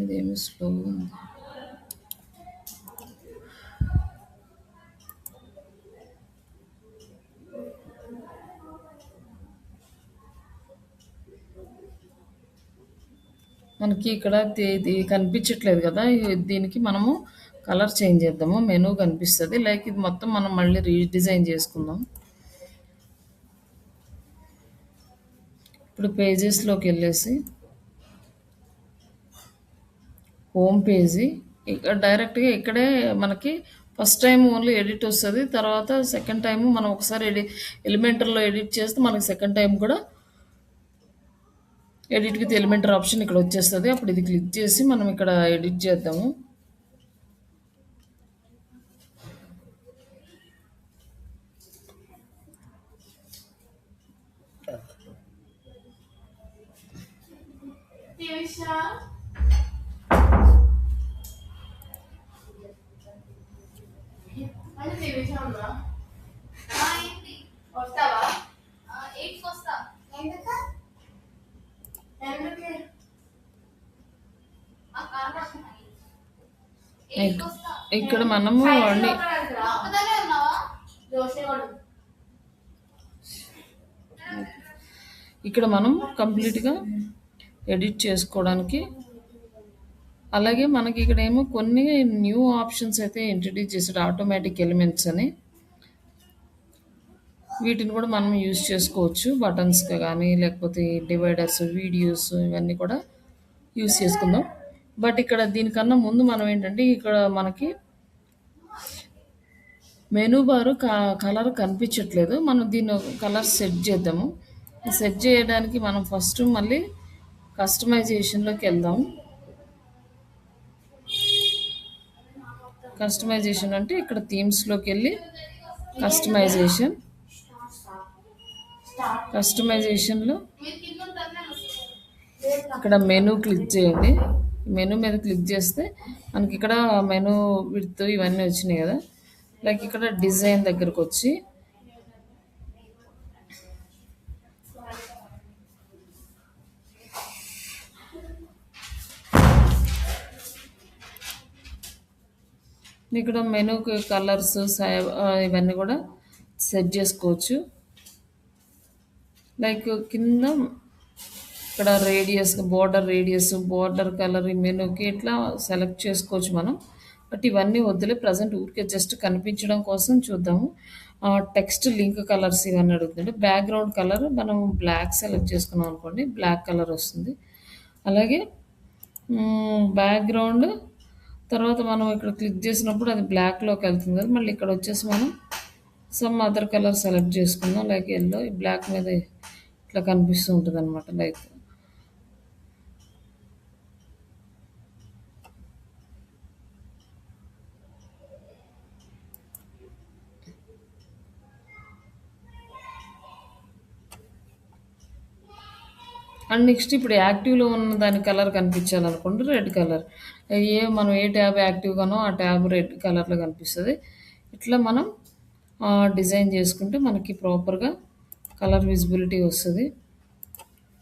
ఇదేమి స్లో ఉంది. మనకి ఇక్కడ ఇది కనిపించట్లేదు కదా, దీనికి మనము కలర్ చేంజ్ చేద్దాము. మెనూ కనిపిస్తుంది. లైక్ ఇది మొత్తం మనం మళ్ళీ రీడిజైన్ చేసుకుందాం. ఇప్పుడు పేజెస్లోకి వెళ్ళేసి హోమ్ పేజీ, ఇక్కడ డైరెక్ట్గా ఇక్కడే మనకి ఫస్ట్ టైం ఓన్లీ ఎడిట్ వస్తుంది. తర్వాత సెకండ్ టైము మనం ఒకసారి ఎలిమెంటర్లో ఎడిట్ చేస్తే మనకి సెకండ్ టైం కూడా ఎడిట్ విత్ ఎలిమెంటర్ ఆప్షన్ ఇక్కడ వచ్చేస్తుంది. అప్పుడు ఇది క్లిక్ చేసి మనం ఇక్కడ ఎడిట్ చేద్దాము. ఇక్కడ మనము ఇక్కడ మనం కంప్లీట్గా ఎడిట్ చేసుకోవడానికి, అలాగే మనకి ఇక్కడ ఏమో కొన్ని న్యూ ఆప్షన్స్ అయితే ఇంట్రడ్యూస్ చేశాడు, ఆటోమేటిక్ ఎలిమెంట్స్ అని. వీటిని కూడా మనం యూజ్ చేసుకోవచ్చు, బటన్స్గా కానీ లేకపోతే డివైడర్స్, వీడియోస్, ఇవన్నీ కూడా యూజ్ చేసుకుందాం. బట్ ఇక్కడ దీనికన్నా ముందు మనం ఏంటంటే ఇక్కడ మనకి మెనూ బారు కలర్ కనిపించట్లేదు. మనం దీన్ని కలర్ సెట్ చేద్దాము. సెట్ చేయడానికి మనం ఫస్ట్ మళ్ళీ కస్టమైజేషన్లోకి వెళ్దాం. కస్టమైజేషన్ అంటే ఇక్కడ థీమ్స్లోకి వెళ్ళి కస్టమైజేషన్లో ఇక్కడ మెనూ క్లిక్ చేయండి. మెనూ మీద క్లిక్ చేస్తే మనకి ఇక్కడ మెనూ విడ్త్ ఇవన్నీ వచ్చినాయి కదా. లైక్ ఇక్కడ డిజైన్ దగ్గరకు వచ్చి ఇక్కడ మెనూ కలర్స్ ఇవన్నీ కూడా సెట్ చేసుకోవచ్చు. లైక్ కింద ఇక్కడ రేడియస్, బోర్డర్ కలర్, ఈ మెనూకి ఇట్లా సెలెక్ట్ చేసుకోవచ్చు మనం. బట్ ఇవన్నీ వద్దులే, ప్రజెంట్ ఊరికే జస్ట్ కనిపించడం కోసం చూద్దాము. టెక్స్ట్ లింక్ కలర్స్ ఇవన్నీ అడుగుతుంది. బ్యాక్గ్రౌండ్ కలర్ మనం బ్లాక్ సెలెక్ట్ చేసుకున్నాం అనుకోండి, బ్లాక్ కలర్ వస్తుంది. అలాగే బ్యాక్గ్రౌండ్ తర్వాత మనం ఇక్కడ క్లిక్ చేసినప్పుడు అది బ్లాక్లోకి వెళ్తుంది కదా. మళ్ళీ ఇక్కడ వచ్చేసి మనం సమ్ అదర్ కలర్ సెలెక్ట్ చేసుకుందాం. లైక్ ఎల్లో, ఈ బ్లాక్ మీద ఇట్లా కనిపిస్తూ ఉంటుంది అనమాట. లైక్ అండ్ నెక్స్ట్ ఇప్పుడు యాక్టివ్లో ఉన్న దాని కలర్ కనిపించాలనుకోండి, రెడ్ కలర్. మనం ఏ ట్యాబ్ యాక్టివ్గానో ఆ ట్యాబ్ రెడ్ కలర్లో కనిపిస్తుంది. ఇట్లా మనం డిజైన్ చేసుకుంటే మనకి ప్రాపర్గా కలర్ విజిబిలిటీ వస్తుంది,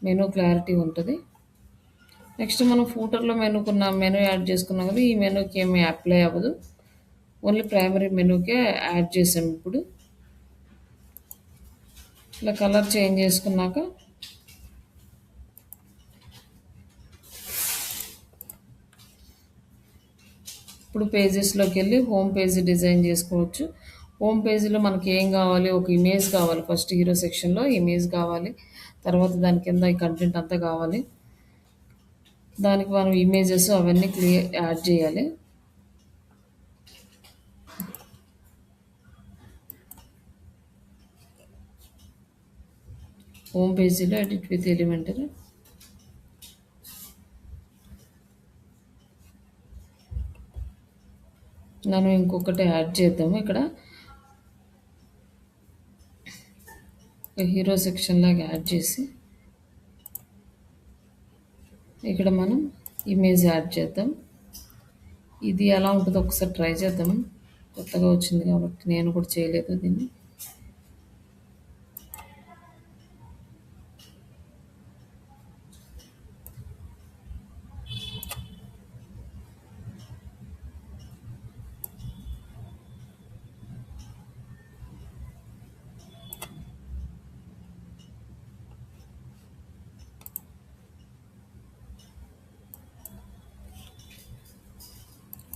మెనూ క్లారిటీ ఉంటుంది. నెక్స్ట్ మనం ఫూటర్లో మెనూ యాడ్ చేసుకున్నాం కదా, ఈ మెనూకి ఏమీ అప్లై అవ్వదు, ఓన్లీ ప్రైమరీ మెనూకే యాడ్ చేసాం. ఇప్పుడు ఇట్లా కలర్ చేంజ్ చేసుకున్నాక ఇప్పుడు పేజెస్లోకి వెళ్ళి హోమ్ పేజీ డిజైన్ చేసుకోవచ్చు. హోమ్ పేజీలో మనకి ఏం కావాలి, ఒక ఇమేజ్ కావాలి. ఫస్ట్ హీరో సెక్షన్లో ఇమేజ్ కావాలి, తర్వాత దాని కింద ఈ కంటెంట్ అంతా కావాలి. దానికి మనం ఇమేజెస్ అవన్నీ యాడ్ చేయాలి. హోమ్ పేజీలో ఎడిట్ విత్ ఎలిమెంటర్, మనం ఇంకొకటి యాడ్ చేద్దాము. ఇక్కడ హీరో సెక్షన్ లాగా యాడ్ చేసి ఇక్కడ మనం ఇమేజ్ యాడ్ చేద్దాం. ఇది ఎలా ఉంటుందో ఒకసారి ట్రై చేద్దాం. కొత్తగా వచ్చింది కాబట్టి నేను కూడా చేయలేదు దీన్ని.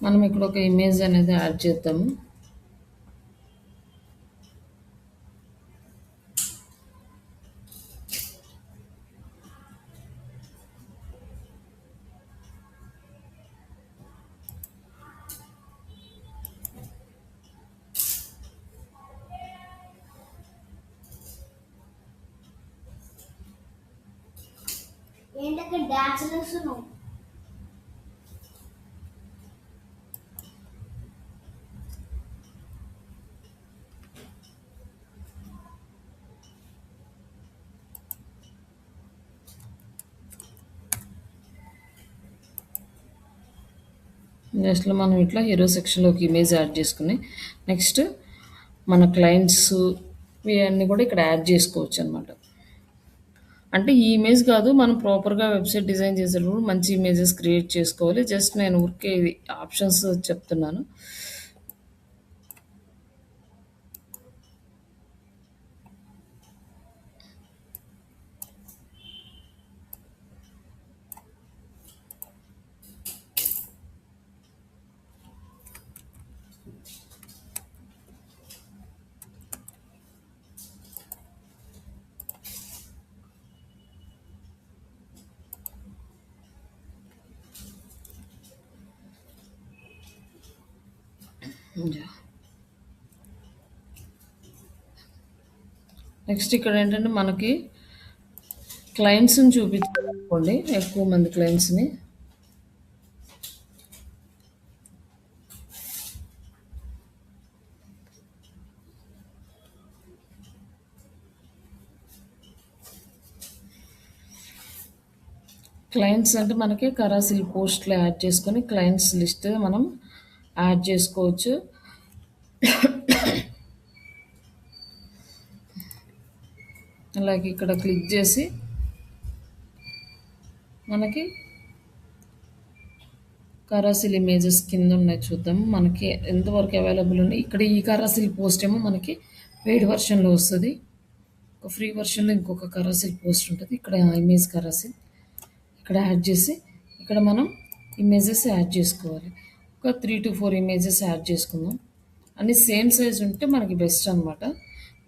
మనం ఇక్కడ ఒక ఇమేజ్ అనేది యాడ్ చేద్దాము. ఏంటక్కడ డాన్స్ చేస్తున్నావు? నెక్స్ట్‌లో మనం ఇట్లా హీరో సెక్షన్‌లోకి ఇమేజ్ యాడ్ చేసుకొని, నెక్స్ట్ మన క్లయింట్స్ ఇవన్నీ కూడా ఇక్కడ యాడ్ చేసుకోవచ్చనమాట. అంటే ఈ ఇమేజ్ కాదు, మనం ప్రాపర్‌గా వెబ్‌సైట్ డిజైన్ చేసేటప్పుడు మంచి ఇమేజెస్ క్రియేట్ చేసుకోవాలి. జస్ట్ నేను ఊరికే ఇది ఆప్షన్స్ చెప్తున్నాను. యాహ్! నెక్స్ట్ ఇక్కడ ఏంటంటే మనకి క్లయింట్స్‌ని చూపించాలనుకోండి, ఎక్కువ మంది క్లయింట్స్‌ని. క్లయింట్స్ అంటే మనకి కరాసిల్ పోస్ట్‌లో యాడ్ చేసుకొని క్లయింట్స్ లిస్ట్ మనం యాడ్ చేసుకోవచ్చు. అలాగే ఇక్కడ క్లిక్ చేసి మనకి కరాసిల్ ఇమేజెస్ కింద ఉన్నాయి చూద్దాం. మనకి ఎంతవరకు అవైలబుల్ ఉన్నాయి. ఇక్కడ ఈ కరాసిల్ పోస్ట్ ఏమో మనకి పెయిడ్ వర్షన్‌లో వస్తది. ఒక ఫ్రీ వర్షన్‌లో ఇంకొక కరాసిల్ పోస్ట్ ఉంటది. ఇక్కడ ఇమేజ్ కరాసిల్. ఇక్కడ యాడ్ చేసి ఇక్కడ మనం ఇమేజెస్ యాడ్ చేసుకోవాలి. ఒక 3-4 ఇమేజెస్ యాడ్ చేసుకుందాం. అన్నీ సేమ్ సైజ్ ఉంటే మనకి బెస్ట్ అనమాట.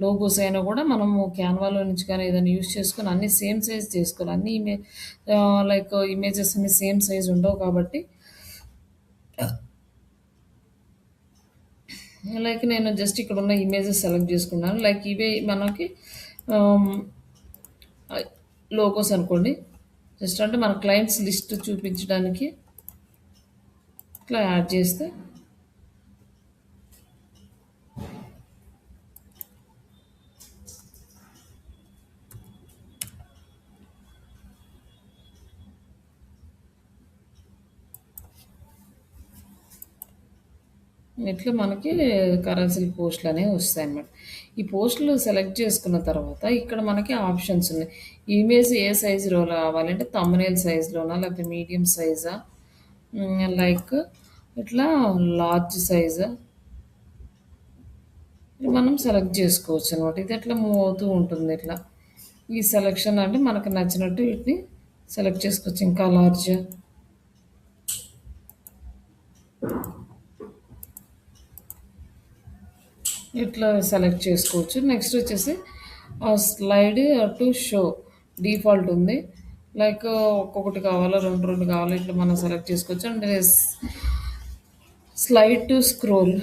లోగోస్ అయినా కూడా మనము క్యాన్వాలో నుంచి కానీ ఏదైనా యూజ్ చేసుకొని అన్నీ సేమ్ సైజ్ చేసుకోవాలి. అన్ని లైక్ ఇమేజెస్ అన్ని సేమ్ సైజ్ ఉండవు కాబట్టి లైక్ నేను జస్ట్ ఇక్కడ ఉన్న ఇమేజెస్ సెలెక్ట్ చేసుకున్నాను. లైక్ ఇవే మనకి లోగోస్ అనుకోండి. జస్ట్ అంటే మన క్లయింట్స్ లిస్ట్ చూపించడానికి ఇట్లా యాడ్ చేస్తే ఇట్లా మనకి కరెన్సీ పోస్టులు అనేవి వస్తాయన్నమాట. ఈ పోస్టులు సెలెక్ట్ చేసుకున్న తర్వాత ఇక్కడ మనకి ఆప్షన్స్ ఉన్నాయి. ఇమేజ్ ఏ సైజులో కావాలంటే థంబ్‌నెయిల్ సైజులోనా లేకపోతే మీడియం సైజా, లైక్ ఇట్లా లార్జ్ సైజా మనం సెలెక్ట్ చేసుకోవచ్చు అనమాట. ఇది ఎట్లా మూవ్ అవుతూ ఉంటుంది ఇట్లా. ఈ సెలెక్షన్ అంటే మనకు నచ్చినట్టు వీటిని సెలెక్ట్ చేసుకోవచ్చు. ఇంకా లార్జ్ ఇట్లా సెలెక్ట్ చేసుకోవచ్చు. నెక్స్ట్ వచ్చేసి స్లైడ్ టు షో డిఫాల్ట్ ఉంది. లైక్ ఒక్కొక్కటి కావాలా, 2 కావాలా, ఇట్లా మనం సెలెక్ట్ చేసుకోవచ్చు. అండ్ స్లైడ్ టు స్క్రోల్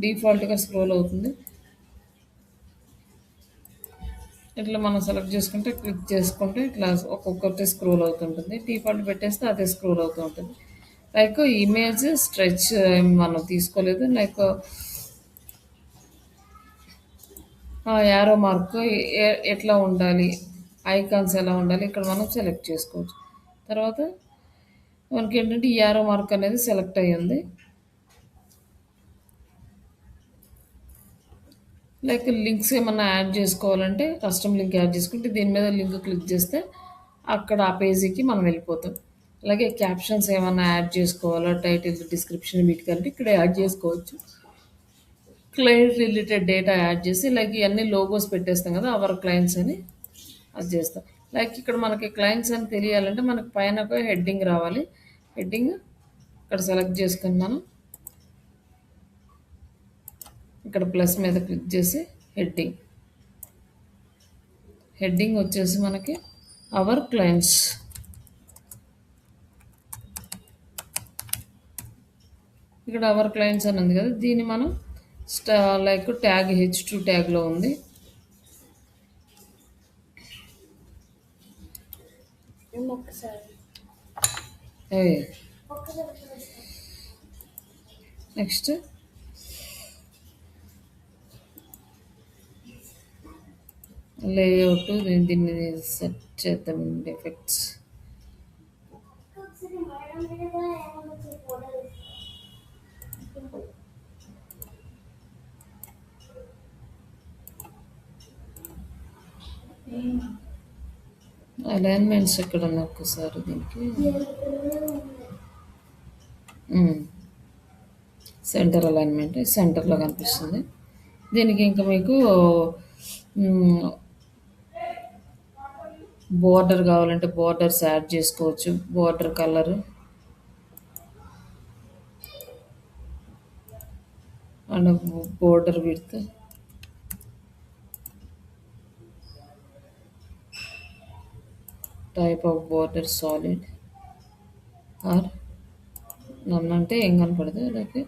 డిఫాల్ట్గా స్క్రోల్ అవుతుంది. ఇట్లా మనం సెలెక్ట్ చేసుకుంటే క్లిక్ చేసుకుంటే ఇట్లా ఒక్కొక్కటి స్క్రోల్ అవుతుంటుంది. డిఫాల్ట్ పెట్టేస్తే అదే స్క్రోల్ అవుతూ ఉంటుంది. లైక్ ఇమేజ్ స్ట్రెచ్ మనం తీసుకోలేదు. లైక్ యారో మార్క్ ఎట్లా ఉండాలి, ఐకాన్స్ ఎలా ఉండాలి ఇక్కడ మనం సెలెక్ట్ చేసుకోవచ్చు. తర్వాత మనకి ఏంటంటే ఈ యారో మార్క్ అనేది సెలెక్ట్ అయ్యింది. లైక్ లింక్స్ ఏమన్నా యాడ్ చేసుకోవాలంటే కస్టమ్ లింక్ యాడ్ చేసుకుంటే దీని మీద లింక్ క్లిక్ చేస్తే అక్కడ ఆ పేజీకి మనం వెళ్ళిపోతాం. అలాగే క్యాప్షన్స్ ఏమన్నా యాడ్ చేసుకోవాలా, టైటిల్, డిస్క్రిప్షన్ వీటికంటే ఇక్కడ యాడ్ చేసుకోవచ్చు. క్లయింట్ రిలేటెడ్ డేటా యాడ్ చేసి లైక్ ఇవన్నీ లోగోస్ పెట్టేస్తాం కదా అవర్ క్లయింట్స్ అని అది చేస్తాం. లైక్ ఇక్కడ మనకి క్లయింట్స్ అని తెలియాలంటే మనకి పైన ఒక హెడ్డింగ్ రావాలి. హెడ్డింగ్ ఇక్కడ సెలెక్ట్ చేసుకున్నాను. ఇక్కడ ప్లస్ మీద క్లిక్ చేసి హెడ్డింగ్ హెడ్డింగ్ వచ్చేసి మనకి అవర్ క్లయింట్స్. ఇక్కడ అవర్ క్లయింట్స్ అని ఉంది కదా, దీన్ని మనం లైక్ ట్యాగ్ H2 ట్యాగ్లో ఉంది. ఒక్కసారి నెక్స్ట్ లేఅవుట్, దీన్ని సెట్ చేద్దాం. ఎఫెక్ట్స్ అలైన్మెంట్స్ ఎక్కడ ఉన్నాయి ఒక్కసారి దీనికి. సెంటర్ అలైన్మెంట్ సెంటర్లో కనిపిస్తుంది. దీనికి ఇంకా మీకు బోర్డర్ కావాలంటే బోర్డర్స్ యాడ్ చేసుకోవచ్చు. Border colour and border width, type of border solid or none అంటే ఏం కనపడుతుంది, లైక్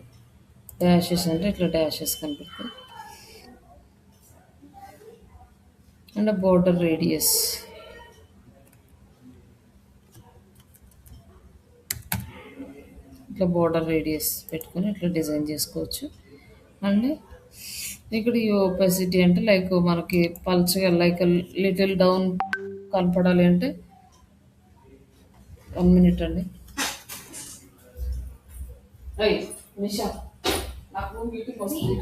డాషెస్ అంటే ఇట్లా డాషెస్ కనపడుతుంది. అండ్ బోర్డర్ రేడియస్, ఇట్లా బోర్డర్ రేడియస్ పెట్టుకొని ఇట్లా డిజైన్ చేసుకోవచ్చు. అండ్ ఇక్కడ ఈ ఓపెసిటీ అంటే లైక్ మనకి పల్చగా లైక్ లిటిల్ డౌన్ కనపడాలి అంటే 1 minute అండి. నిషా నాకు మీటింగ్ వస్తుంది.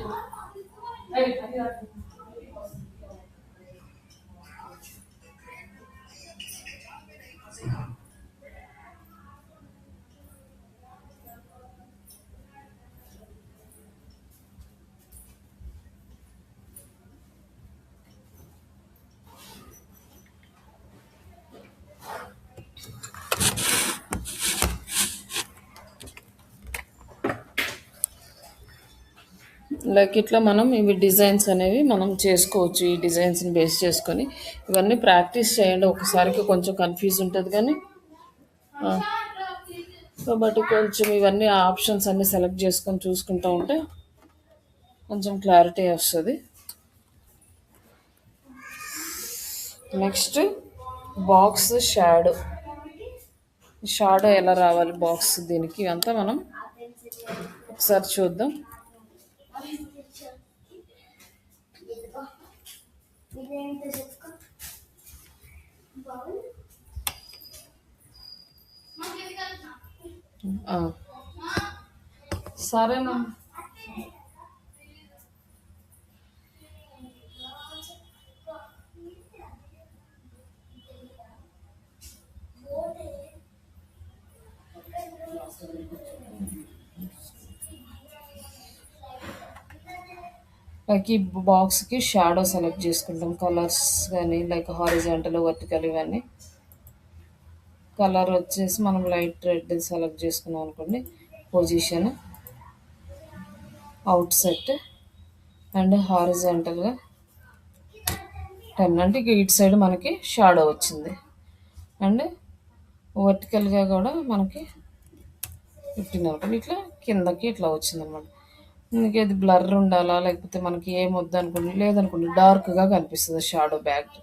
లైక్ ఇట్లా మనం ఇవి డిజైన్స్ అనేవి మనం చేసుకోవచ్చు. ఈ డిజైన్స్ని బేస్ చేసుకొని ఇవన్నీ ప్రాక్టీస్ చేయండి. ఒకసారికి కొంచెం కన్ఫ్యూజ్ ఉంటుంది కానీ కాబట్టి కొంచెం ఇవన్నీ ఆప్షన్స్ అన్నీ సెలెక్ట్ చేసుకొని చూసుకుంటూ ఉంటే కొంచెం క్లారిటీ వస్తుంది. నెక్స్ట్ బాక్స్ షాడో ఎలా రావాలి బాక్స్, దీనికి ఇవంతా మనం ఒకసారి చూద్దాం. సరేనా, లైక్ ఈ బాక్స్కి షాడో సెలెక్ట్ చేసుకుంటాం. కలర్స్ కానీ లైక్ హారిజాంటల్ వర్టికల్ ఇవన్నీ. కలర్ వచ్చేసి మనం లైట్ రెడ్ సెలెక్ట్ చేసుకున్నాం అనుకోండి. పొజిషన్, అవుట్ సెట్ అండ్ హారిజాంటల్గా 10 అంటే ఇటు సైడ్ మనకి షాడో వచ్చింది. అండ్ వర్టికల్గా కూడా మనకి 15 అనుకోండి. ఇట్లా కిందకి ఇట్లా వచ్చిందనమాట. మనకి అది బ్లర్ ఉండాలా లేకపోతే మనకి ఏం వద్దు అనుకోండి, లేదనుకోండి డార్క్గా కనిపిస్తుంది షాడో బ్యాక్.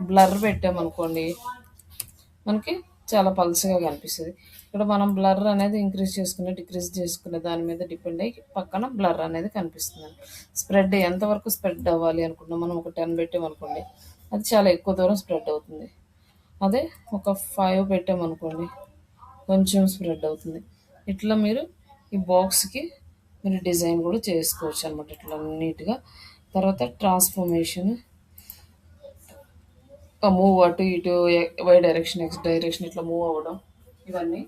బ్లర్ పెట్టామనుకోండి మనకి చాలా పల్చగా కనిపిస్తుంది. ఇక్కడ మనం బ్లర్ అనేది ఇంక్రీజ్ చేసుకునే డిక్రీజ్ చేసుకునే దాని మీద డిపెండ్ అయ్యి పక్కన బ్లర్ అనేది కనిపిస్తుంది. స్ప్రెడ్ ఎంతవరకు స్ప్రెడ్ అవ్వాలి అనుకుంటున్నాం, మనం ఒక 10 పెట్టామనుకోండి అది చాలా ఎక్కువ దూరం స్ప్రెడ్ అవుతుంది. అదే ఒక 5 పెట్టామనుకోండి కొంచెం స్ప్రెడ్ అవుతుంది. ఇట్లా మీరు ఈ బాక్స్కి మీరు డిజైన్ కూడా చేసుకోవచ్చు అనమాట ఇట్లా నీట్గా. తర్వాత ట్రాన్స్ఫర్మేషన్, మూవ్ అటు ఇటు వై డైరెక్షన్ ఎక్స్ డైరెక్షన్ ఇట్లా మూవ్ అవ్వడం, ఇవన్నీ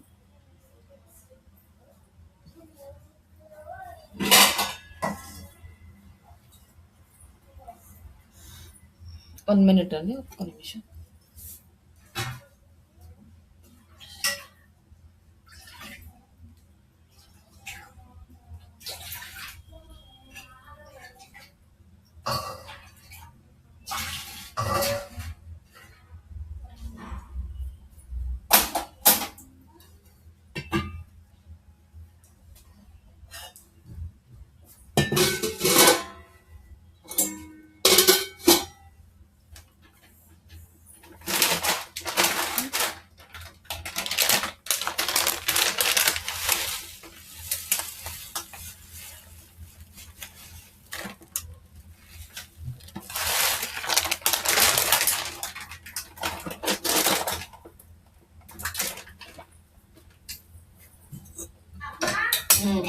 1 minute అండి, ఒక్క నిమిషం. ఉమ్.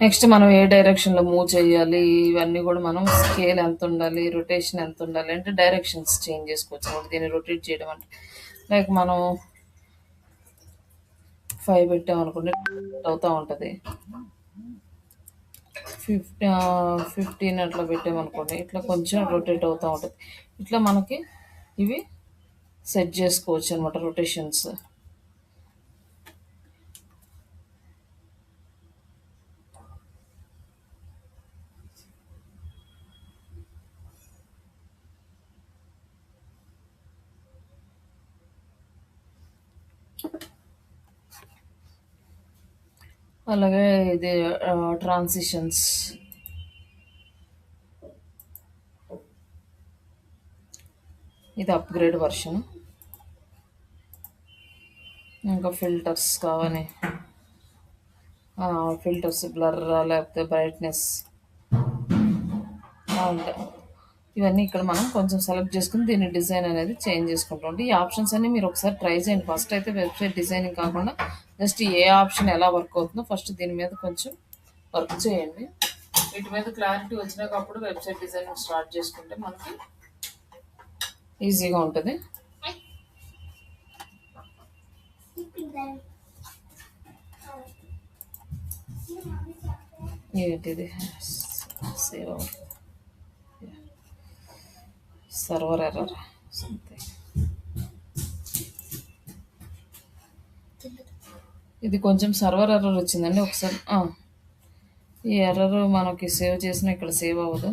నెక్స్ట్ మనం ఏ డైరెక్షన్లో మూవ్ చేయాలి ఇవన్నీ కూడా మనం స్కేల్ ఎంత ఉండాలి, రొటేషన్ ఎంత ఉండాలి అంటే డైరెక్షన్స్ చేంజ్ చేసుకోవచ్చు అనమాట. దీన్ని రొటేట్ చేయడం అంటే లైక్ మనం 5 పెట్టామనుకోండి అవుతూ ఉంటుంది. 15 అట్లా పెట్టామనుకోండి ఇట్లా కొంచెం రొటేట్ అవుతూ ఉంటుంది. ఇట్లా మనకి ఇవి సెట్ చేసుకోవచ్చు అనమాట రొటేషన్స్. అలాగే ఇది ట్రాన్సిషన్స్, ఇది అప్గ్రేడ్ వర్షన్. ఇంకా ఫిల్టర్స్ కావాలి, ఫిల్టర్స్ బ్లర్ లేకపోతే బ్రైట్నెస్ ఉంటాయి. ఇవన్నీ ఇక్కడ మనం కొంచెం సెలెక్ట్ చేసుకుని దీని డిజైన్ అనేది చేంజ్ చేసుకుంటాం. ఈ ఆప్షన్స్ అన్ని మీరు ఒకసారి ట్రై చేయండి. ఫస్ట్ అయితే వెబ్సైట్ డిజైనింగ్ కాకుండా జస్ట్ ఏ ఆప్షన్ ఎలా వర్క్ అవుతుందో ఫస్ట్ దీని మీద కొంచెం వర్క్ చేయండి. వీటి మీద క్లారిటీ వచ్చినాకప్పుడు వెబ్సైట్ డిజైనింగ్ స్టార్ట్ చేసుకుంటే మనకి ఈజీగా ఉంటుంది. ఏంటిది సేవ్ సర్వర్ ఎర్రర్ సంథింగ్. ఇది కొంచెం సర్వర్ ఎర్రర్ వచ్చిందండి. ఒకసారి ఈ ఎర్రర్ మనకి సేవ్ చేసిన ఇక్కడ సేవ్ అవ్వదు.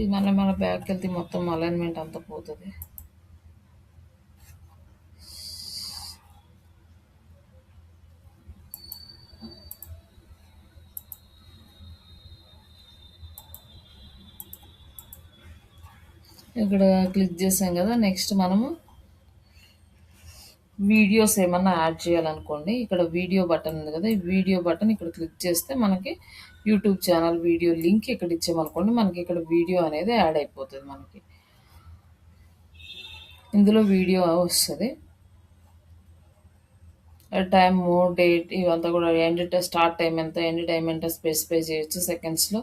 ఇది మన బ్యాక్ వెళ్తే మొత్తం అలైన్మెంట్ అంతా పోతుంది. ఇక్కడ క్లిక్ చేసాం కదా. నెక్స్ట్ మనము వీడియోస్ ఏమన్నా యాడ్ చేయాలనుకోండి, ఇక్కడ వీడియో బటన్ ఉంది కదా, ఈ వీడియో బటన్ ఇక్కడ క్లిక్ చేస్తే మనకి యూట్యూబ్ ఛానల్ వీడియో లింక్ ఇక్కడ ఇచ్చామనుకోండి, మనకి ఇక్కడ వీడియో అనేది యాడ్ అయిపోతుంది. మనకి ఇందులో వీడియో వస్తుంది, టైం, డేట్ ఇవంతా కూడా, ఎండ్ స్టార్ట్ టైం ఎంత, ఎండ్ టైం ఎంత స్పెసిఫై చేయొచ్చు సెకండ్స్లో.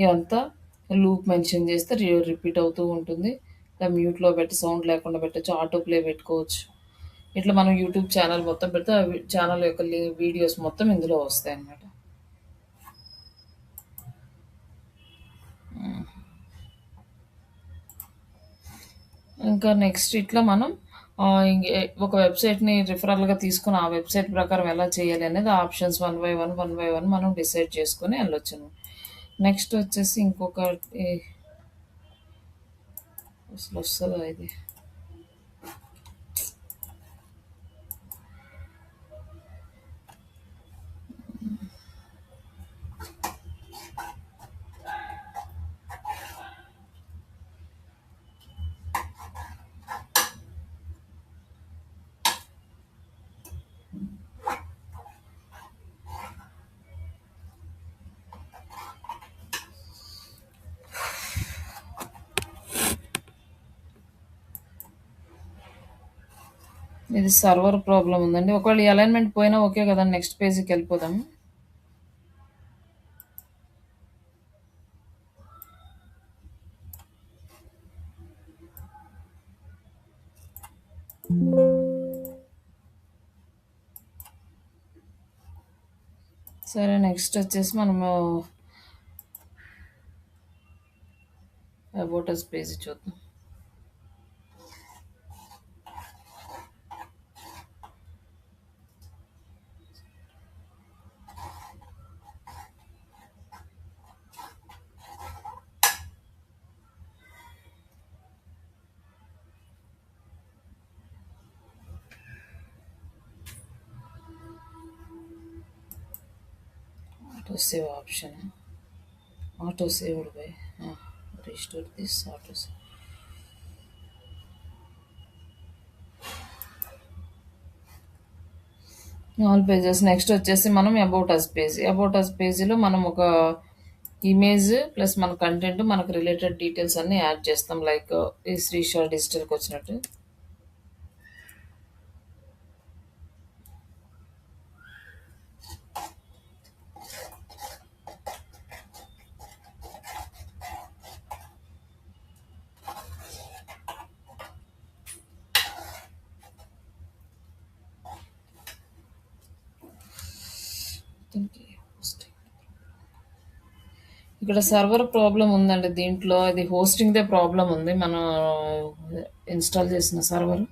ఇవంతా లూప్ మెన్షన్ చేస్తే రిపీట్ అవుతూ ఉంటుంది. ఇలా మ్యూట్లో పెట్టి సౌండ్ లేకుండా పెట్టచ్చు, ఆటో ప్లే పెట్టుకోవచ్చు. ఇట్లా మనం యూట్యూబ్ ఛానల్ మొత్తం పెడితే ఆ ఛానల్ యొక్క వీడియోస్ మొత్తం ఇందులో వస్తాయి అన్నమాట. ఇంకా నెక్స్ట్ ఇట్లా మనం ఒక వెబ్సైట్ని రిఫరల్గా తీసుకుని ఆ వెబ్సైట్ ప్రకారం ఎలా చేయాలి అనేది ఆప్షన్స్ వన్ బై వన్ మనం డిసైడ్ చేసుకొని వెళ్ళొచ్చు. నెక్స్ట్ వచ్చేసి ఇంకొకటి అసలు వస్తుందా ఇది, ఇది సర్వర్ ప్రాబ్లం ఉందండి. ఒకవేళ ఈ అలైన్మెంట్ పోయినా ఓకే కదా, నెక్స్ట్ పేజీకి వెళ్ళిపోదాం. సరే నెక్స్ట్ వచ్చేసి మనము అబౌట్ అస్ పేజ్ చూద్దాం. Auto save option, auto saved by restore this auto save. All pages. Next వచ్చేసి మనం about us page. About us పేజీలో మనం ఒక ఇమేజ్ ప్లస్ మన కంటెంట్, మనకు రిలేటెడ్ డీటెయిల్స్ అన్నీ యాడ్ చేస్తాం. లైక్ ఈ శ్రీషా డిజిటల్కి వచ్చినట్టు. ఇక్కడ సర్వర్ ప్రాబ్లం ఉందండి దీంట్లో. ఇది హోస్టింగ్దే ప్రాబ్లం ఉంది. మనం ఇన్స్టాల్ చేసిన సర్వర్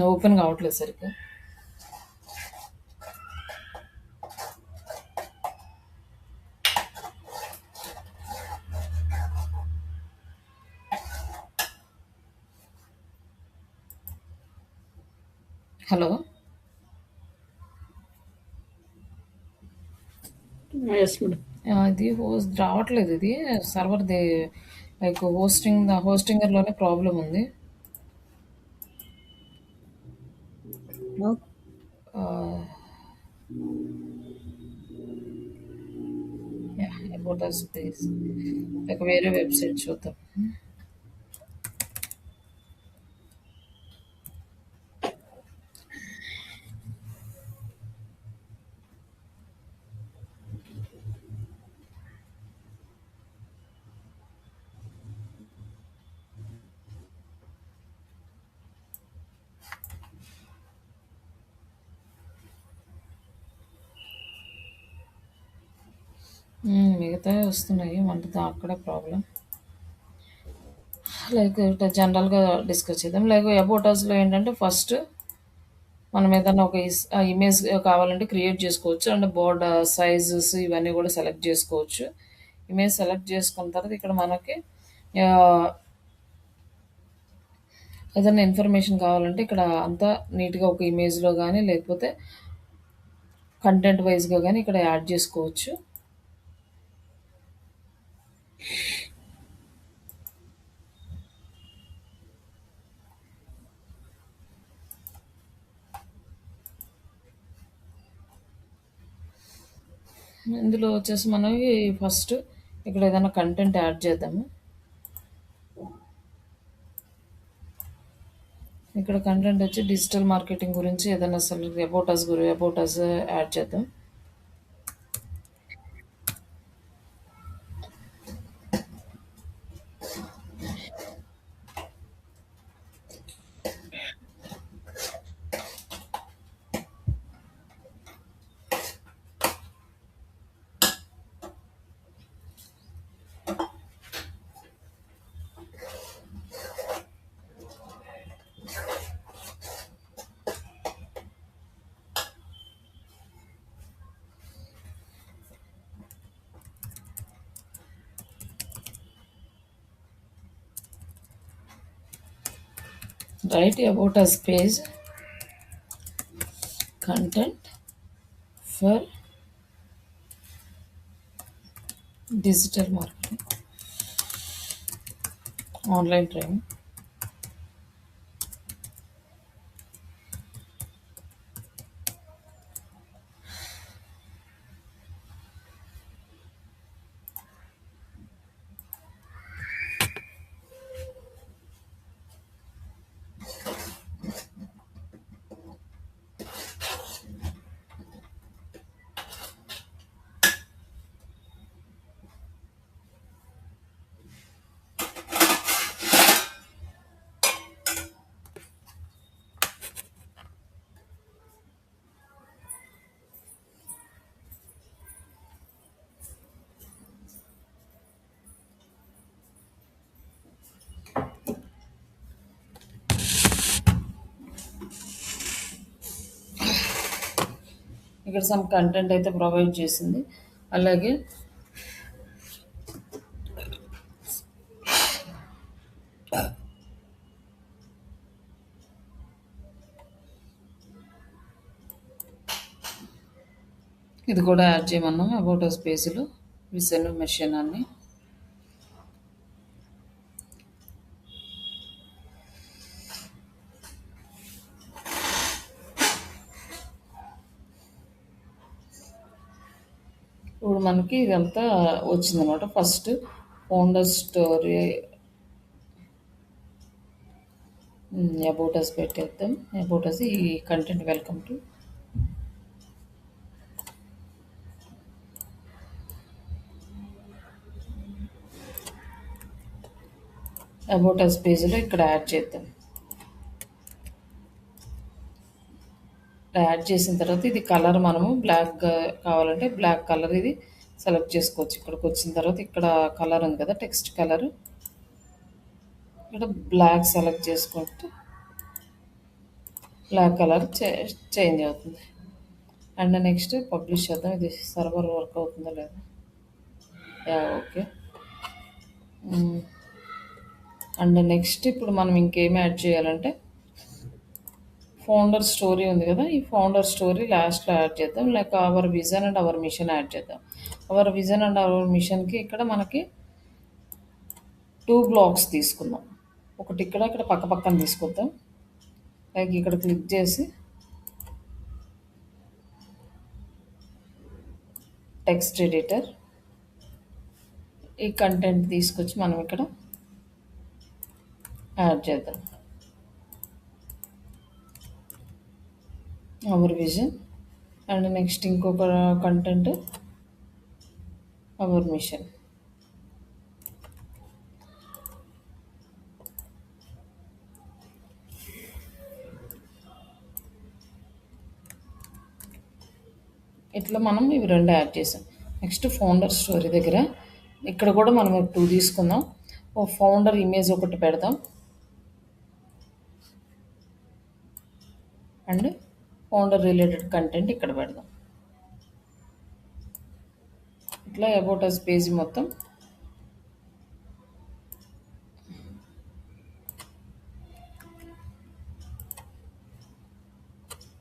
ఓపెన్ కావట్లేదు సరిగ్గా. Hello, yes madam. ఇది హోస్ట్ రావట్లేదు. ఇది సర్వర్ది లైక్ హోస్టింగర్లోనే ప్రాబ్లం ఉంది. అబౌట్ అస్ ప్లీజ్ లేక వేరే వెబ్సైట్ చూద్దాం. మిగతావి వస్తున్నాయి, మనతో అక్కడే ప్రాబ్లం. లైక్ ఇట్లా జనరల్గా డిస్కస్ చేద్దాం. లైక్ అబౌట్ అస్లో ఏంటంటే ఫస్ట్ మనం ఏదైనా ఒక ఇమేజ్ కావాలంటే క్రియేట్ చేసుకోవచ్చు. అండ్ బోర్డర్ సైజెస్ ఇవన్నీ కూడా సెలెక్ట్ చేసుకోవచ్చు. ఇమేజ్ సెలెక్ట్ చేసుకున్న తర్వాత ఇక్కడ మనకి ఆ, ఏదైనా ఇన్ఫర్మేషన్ కావాలంటే ఇక్కడ అంతా నీట్గా ఒక ఇమేజ్లో కానీ లేకపోతే కంటెంట్ వైజ్గా కానీ ఇక్కడ యాడ్ చేసుకోవచ్చు. ఇందులో వచ్చేసి మనకి ఫస్ట్ ఇక్కడ ఏదైనా కంటెంట్ యాడ్ చేద్దాము. ఇక్కడ కంటెంట్ వచ్చి డిజిటల్ మార్కెటింగ్ గురించి ఏదైనా అసలు అబౌట్ అస్ యాడ్ చేద్దాం. Write about us page content for digital marketing online training. ఇక్కడ సమ్ కంటెంట్ అయితే ప్రొవైడ్ చేసింది. అలాగే ఇది కూడా యాడ్ చేయమన్నాం అబౌట్ అస్ పేజ్లో విసెన్ మెషిన్ అని. ఇప్పుడు మనకి ఇదంతా వచ్చిందనమాట. First founder story about us పెట్టేద్దాం. అబౌట్ అస్ ఈ content welcome to about us పేజ్లో ఇక్కడ యాడ్ చేద్దాం. యాడ్ చేసిన తర్వాత ఇది కలర్ మనము బ్లాక్ కావాలంటే బ్లాక్ కలర్ ఇది సెలెక్ట్ చేసుకోవచ్చు. ఇక్కడికి వచ్చిన తర్వాత ఇక్కడ కలర్ ఉంది కదా, టెక్స్ట్ కలర్, ఇక్కడ బ్లాక్ సెలెక్ట్ చేసుకుంటే బ్లాక్ కలర్ చేంజ్ అవుతుంది. అండ్ నెక్స్ట్ పబ్లిష్ చేద్దాం. ఇది సర్వర్ వర్క్ అవుతుందా లేదా, యా ఓకే. అండ్ నెక్స్ట్ ఇప్పుడు మనం ఇంకేం యాడ్ చేయాలంటే ఫౌండర్ స్టోరీ ఉంది కదా, ఈ ఫౌండర్ స్టోరీ లాస్ట్లో యాడ్ చేద్దాం. Like our vision and hour machine add చేద్దాం. అవర్ విజన్ అండ్ అవర్ మిషన్కి ఇక్కడ మనకి 2 బ్లాక్స్ తీసుకుందాం. ఒకటి ఇక్కడ పక్క పక్కన తీసుకొద్దాం. లైక్ ఇక్కడ క్లిక్ చేసి టెక్స్ట్ ఎడిటర్, ఈ కంటెంట్ తీసుకొచ్చి మనం ఇక్కడ యాడ్ చేద్దాం. అవర్ విజన్ అండ్ నెక్స్ట్ ఇంకొక కంటెంట్ అవర్ మిషన్. ఇట్లా మనం ఇవి 2 యాడ్ చేసాం. నెక్స్ట్ ఫౌండర్ స్టోరీ దగ్గర ఇక్కడ కూడా మనం 2 తీసుకుందాం. ఓ ఫౌండర్ ఇమేజ్ ఒకటి పెడదాం అండ్ ఫౌండర్ రిలేటెడ్ కంటెంట్ ఇక్కడ పెడదాం. ఇట్లా అబౌట్ అస్ పేజ్ మొత్తం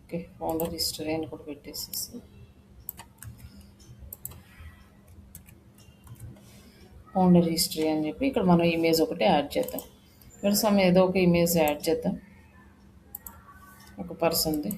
ఓకే. ఫౌండర్ హిస్టరీ అని కూడా పెట్టేసేసి ఫౌండర్ హిస్టరీ అని చెప్పి ఇక్కడ మనం ఇమేజ్ ఒకటి యాడ్ చేద్దాం. ఇక్కడ ఏదో ఒక ఇమేజ్ యాడ్ చేద్దాం, ఒక పర్సన్ది.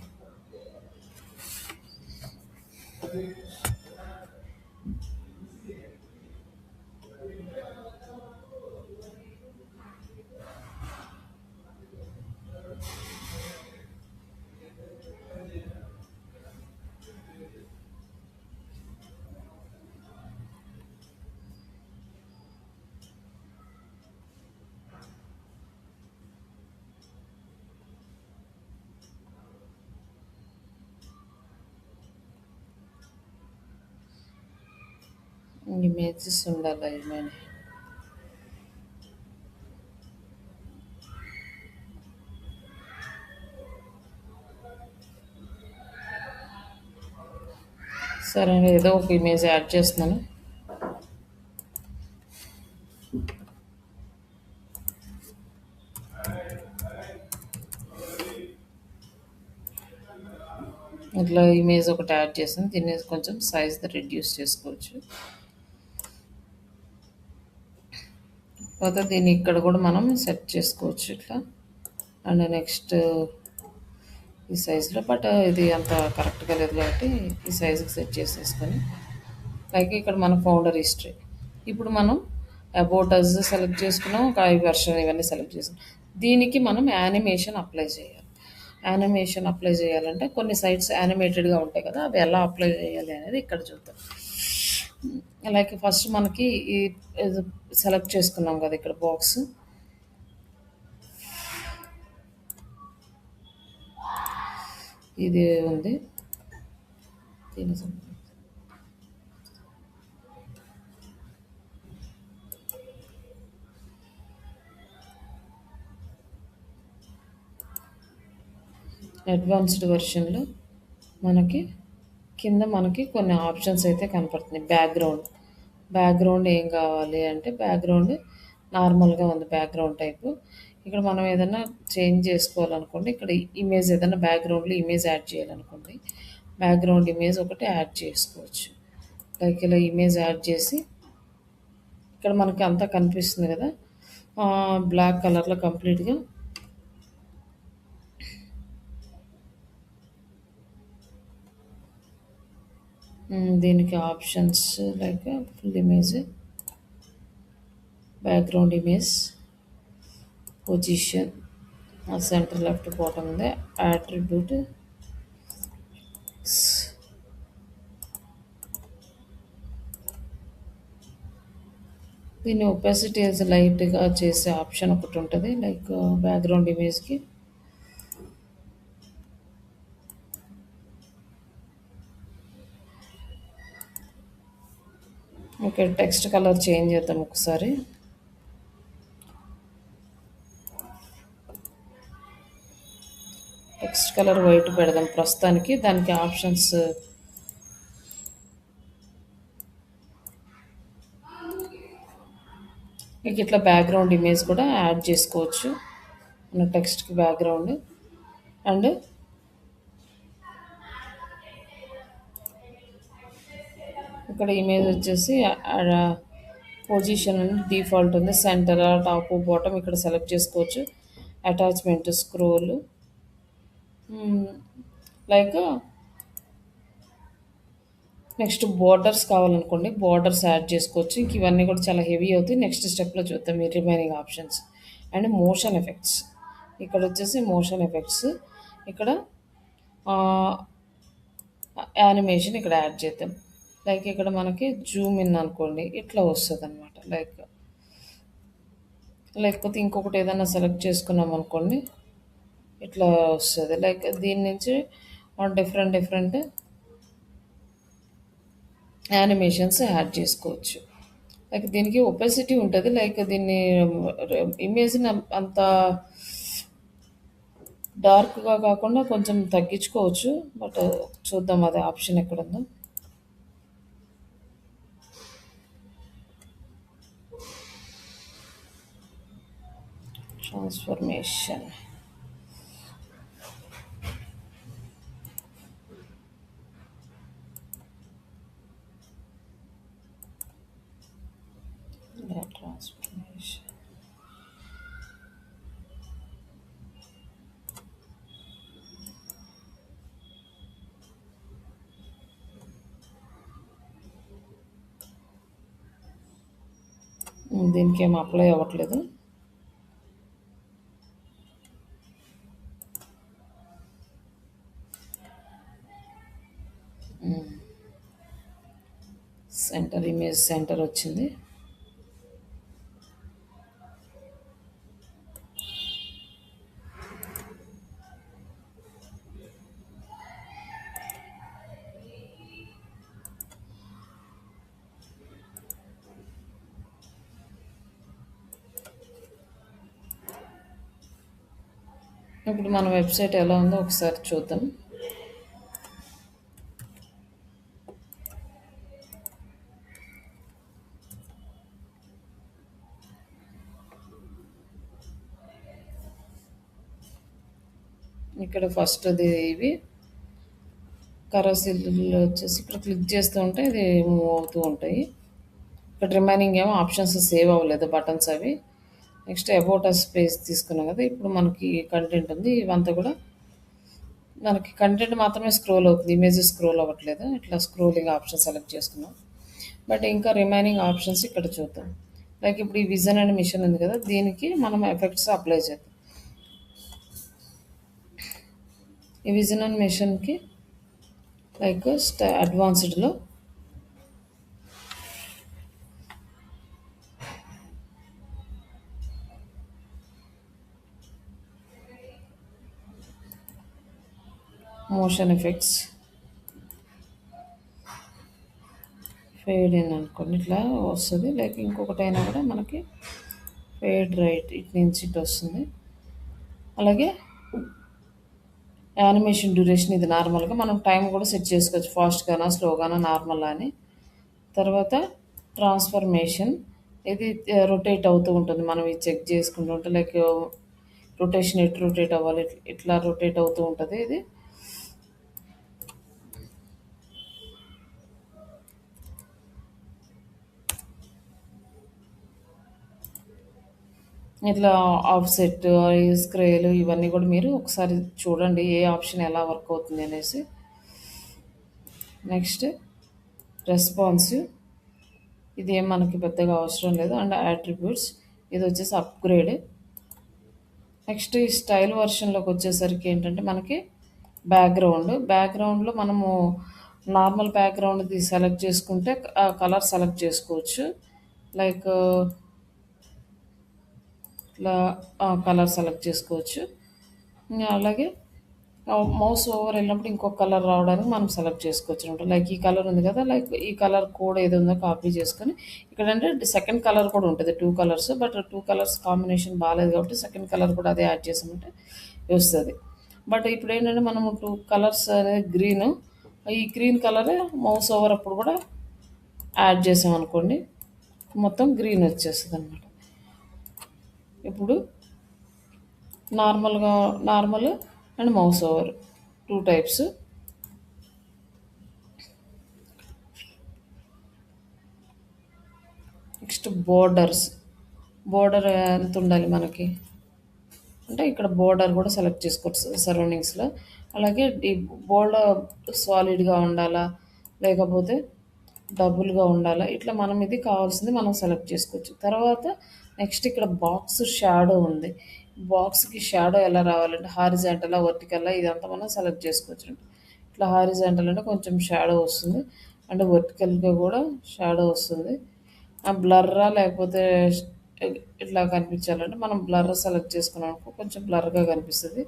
ఇమేజెస్ ఉండాలి ఏమైనా. సరే, ఏదో ఒక ఇమేజ్ యాడ్ చేస్తున్నాను. ఇట్లా ఇమేజ్ ఒకటి యాడ్ చేసాను. దీన్ని కొంచెం సైజ్ రెడ్యూస్ చేసుకోవచ్చు. తర్వాత దీన్ని ఇక్కడ కూడా మనం సెట్ చేసుకోవచ్చు ఇట్లా. అండ్ నెక్స్ట్ ఈ సైజులో, బట్ ఇది అంత కరెక్ట్గా లేదు కాబట్టి ఈ సైజుకి సెట్ చేసేసుకొని లైక్ ఇక్కడ మన ఫౌండర్ హిస్టరీ. ఇప్పుడు మనం అబౌట్ అస్ సెలెక్ట్ చేసుకున్నాం, ఒక ఐ వెర్షన్ ఇవన్నీ సెలెక్ట్ చేసుకున్నాం. దీనికి మనం యానిమేషన్ అప్లై చేయాలి. యానిమేషన్ అప్లై చేయాలంటే కొన్ని సైట్స్ యానిమేటెడ్గా ఉంటాయి కదా, అవి ఎలా అప్లై చేయాలి అనేది ఇక్కడ చూద్దాం. లైక్ ఫస్ట్ మనకి ఈ సెలెక్ట్ చేసుకున్నాం కదా ఇక్కడ బాక్స్, ఇది ఉంది. దీని అడ్వాన్స్డ్ వెర్షన్లో మనకి కింద మనకి కొన్ని ఆప్షన్స్ అయితే కనపడుతున్నాయి. బ్యాక్‌గ్రౌండ్ ఏం కావాలి అంటే బ్యాక్‌గ్రౌండ్ నార్మల్‌గా ఉంది బ్యాక్‌గ్రౌండ్ టైపు. ఇక్కడ మనం ఏదన్నా చేంజ్ చేసుకోవాలనుకోండి. ఇక్కడ ఇమేజ్ ఏదన్నా బ్యాక్‌గ్రౌండ్‌లో ఇమేజ్ యాడ్ చేయాలనుకోండి. బ్యాక్‌గ్రౌండ్ ఇమేజ్ ఒకటి యాడ్ చేసుకోవచ్చు. లైక్ ఇలా ఇమేజ్ యాడ్ చేసి ఇక్కడ మనకి అంతా కనిపిస్తుంది కదా! బ్లాక్ కలర్‌లో కంప్లీట్‌గా దీనికి options like full image, background image, position, centre left bottom ఉంది. అట్రిబ్యూట్ దీన్ని ఒపాసిటీ లైట్గా చేసే ఆప్షన్ ఒకటి ఉంటుంది లైక్ బ్యాక్‌గ్రౌండ్ ఇమేజ్కి. ఓకే, టెక్స్ట్ కలర్ చేంజ్ చేద్దాం ఒకసారి. టెక్స్ట్ కలర్ వైట్ పెడదాం ప్రస్తుతానికి. దానికి ఆప్షన్స్ మీకు ఇట్లా బ్యాక్‌గ్రౌండ్ ఇమేజ్ కూడా యాడ్ చేసుకోవచ్చు మన టెక్స్ట్కి బ్యాక్‌గ్రౌండ్. అండ్ ఇక్కడ ఇమేజ్ వచ్చేసి పొజిషన్ అని డిఫాల్ట్ ఉంది. సెంటర్, టాప్, బాటమ్ ఇక్కడ సెలెక్ట్ చేసుకోవచ్చు. Attachment, scroll, like next borders కావాలనుకోండి, బోర్డర్స్ యాడ్ చేసుకోవచ్చు. ఇంక ఇవన్నీ కూడా చాలా హెవీ అవుతాయి. నెక్స్ట్ స్టెప్లో చూద్దాం ఈ remaining options. And motion effects, ఇక్కడ వచ్చేసి మోషన్ ఎఫెక్ట్స్, ఇక్కడ యానిమేషన్ ఇక్కడ యాడ్ చేద్దాం. లైక్ ఇక్కడ మనకి జూమ్ ఇన్ అనుకోండి, ఇట్లా వస్తుంది అనమాట. లేకపోతే ఇంకొకటి ఏదైనా సెలెక్ట్ చేసుకున్నాం అనుకోండి, ఇట్లా వస్తుంది. లైక్ దీని నుంచి డిఫరెంట్ యానిమేషన్స్ యాడ్ చేసుకోవచ్చు. లైక్ దీనికి ఒపాసిటీ ఉంటుంది. లైక్ దీన్ని ఇమేజ్ని అంత డార్క్గా కాకుండా కొంచెం తగ్గించుకోవచ్చు. బట్ చూద్దాం అది ఆప్షన్ ఎక్కడుందో. ట్రాన్స్ఫర్మేషన్, ట్రాన్స్ఫర్మేషన్, దీనికి ఏం అప్లై అవ్వట్లేదు. సెంటర్ ఇమేజ్ సెంటర్ వచ్చింది. ఇప్పుడు మన వెబ్సైట్ ఎలా ఉందో ఒకసారి చూద్దాం. ఇక్కడ ఫస్ట్ ఇవి కరసిల్ వచ్చేసి ఇక్కడ క్లిక్ చేస్తూ ఉంటే ఇది మూవ్ అవుతూ ఉంటాయి. ఇక్కడ రిమైనింగ్ ఏమో ఆప్షన్స్ సేవ్ అవ్వలేదు, బటన్స్ అవి. నెక్స్ట్ అబౌట్ అస్ పేజ్ తీసుకున్నాం కదా, ఇప్పుడు మనకి కంటెంట్ ఉంది. ఇవంతా కూడా మనకి కంటెంట్ మాత్రమే స్క్రోల్ అవుతుంది, ఇమేజెస్ స్క్రోల్ అవ్వట్లేదు. ఇట్లా స్క్రోలింగ్ ఆప్షన్ సెలెక్ట్ చేసుకున్నాం. బట్ ఇంకా రిమైనింగ్ ఆప్షన్స్ ఇక్కడ చూద్దాం. లైక్ ఇప్పుడు ఈ విజన్ అండ్ మిషన్ ఉంది కదా, దీనికి మనం ఎఫెక్ట్స్ అప్లై చేద్దాం. ఈ విజన్ అండ్ మిషన్కి లైక్ అడ్వాన్స్డ్లో మోషన్ ఎఫెక్ట్స్, ఫేడ్ ఇన్ అనుకోండి, ఇట్లా వస్తుంది. లైక్ ఇంకొకటైనా కూడా మనకి ఫేడ్ రైట్ ఇటు నుంచి ఇటు వస్తుంది. అలాగే యానిమేషన్ డ్యూరేషన్ ఇది నార్మల్గా మనం టైం కూడా సెట్ చేసుకోవచ్చు, ఫాస్ట్గానా స్లోగానా నార్మల్ అని. తర్వాత ట్రాన్స్ఫర్మేషన్, ఇది రొటేట్ అవుతూ ఉంటుంది, మనం ఇది చెక్ చేసుకుంటూ ఉంటే లైక్ రొటేషన్ ఎటు రొటేట్ అవ్వాలి, ఇట్లా రొటేట్ అవుతూ ఉంటుంది ఇది. ఇట్లా ఆఫ్సెట్, స్క్రేలు ఇవన్నీ కూడా మీరు ఒకసారి చూడండి ఏ ఆప్షన్ ఎలా వర్క్ అవుతుంది అనేసి. నెక్స్ట్ రెస్పాన్సివ్, ఇది ఏం మనకి పెద్దగా అవసరం లేదు. అండ్ యాట్రిబ్యూట్స్, ఇది వచ్చేసి అప్గ్రేడ్. నెక్స్ట్ ఈ స్టైల్ వర్షన్లోకి వచ్చేసరికి ఏంటంటే మనకి బ్యాక్గ్రౌండ్లో మనము నార్మల్ బ్యాక్గ్రౌండ్ది సెలెక్ట్ చేసుకుంటే కలర్ సెలెక్ట్ చేసుకోవచ్చు. లైక్ ఇట్లా కలర్ సెలెక్ట్ చేసుకోవచ్చు. ఇంకా అలాగే మౌస్ ఓవర్ వెళ్ళినప్పుడు ఇంకొక కలర్ రావడానికి మనం సెలెక్ట్ చేసుకోవచ్చు అనమాట. లైక్ ఈ కలర్ ఉంది కదా, లైక్ ఈ కలర్ కోడ్ ఏది ఉందో కాపీ చేసుకొని ఇక్కడ అంటే సెకండ్ కలర్ కూడా ఉంటుంది, 2 కలర్స్. బట్ 2 కలర్స్ కాంబినేషన్ బాగాలేదు కాబట్టి సెకండ్ కలర్ కూడా అదే యాడ్ చేసామంటే వస్తుంది. బట్ ఇప్పుడు ఏంటంటే మనము 2 కలర్స్ అనేది గ్రీన్, ఈ గ్రీన్ కలరే మౌస్ ఓవర్ అప్పుడు కూడా యాడ్ చేసామనుకోండి మొత్తం గ్రీన్ వచ్చేస్తుంది అనమాట. ఇప్పుడు normal and mouse over 2 types. Next border ఎంత ఉండాలి మనకి అంటే ఇక్కడ బోర్డర్ కూడా సెలెక్ట్ చేసుకోవచ్చు సరౌండింగ్స్లో. అలాగే ఈ బోర్డర్ సాలిడ్గా ఉండాలా లేకపోతే డబుల్గా ఉండాలా, ఇట్లా మనం ఇది కావాల్సింది మనం సెలెక్ట్ చేసుకోవచ్చు. తర్వాత నెక్స్ట్ ఇక్కడ బాక్స్ షాడో ఉంది. బాక్స్కి షాడో ఎలా రావాలంటే హారిజాంటలా వర్టికల్లా ఇదంతా మనం సెలెక్ట్ చేసుకోవచ్చు. ఇట్లా హారిజాంటల్ అంటే కొంచెం షాడో వస్తుంది, అంటే వర్టికల్గా కూడా షాడో వస్తుంది. ఆ బ్లర్రా లేకపోతే ఇట్లా కనిపించాలంటే మనం బ్లర్ సెలెక్ట్ చేసుకున్నాం అనుకో కొంచెం బ్లర్గా కనిపిస్తుంది.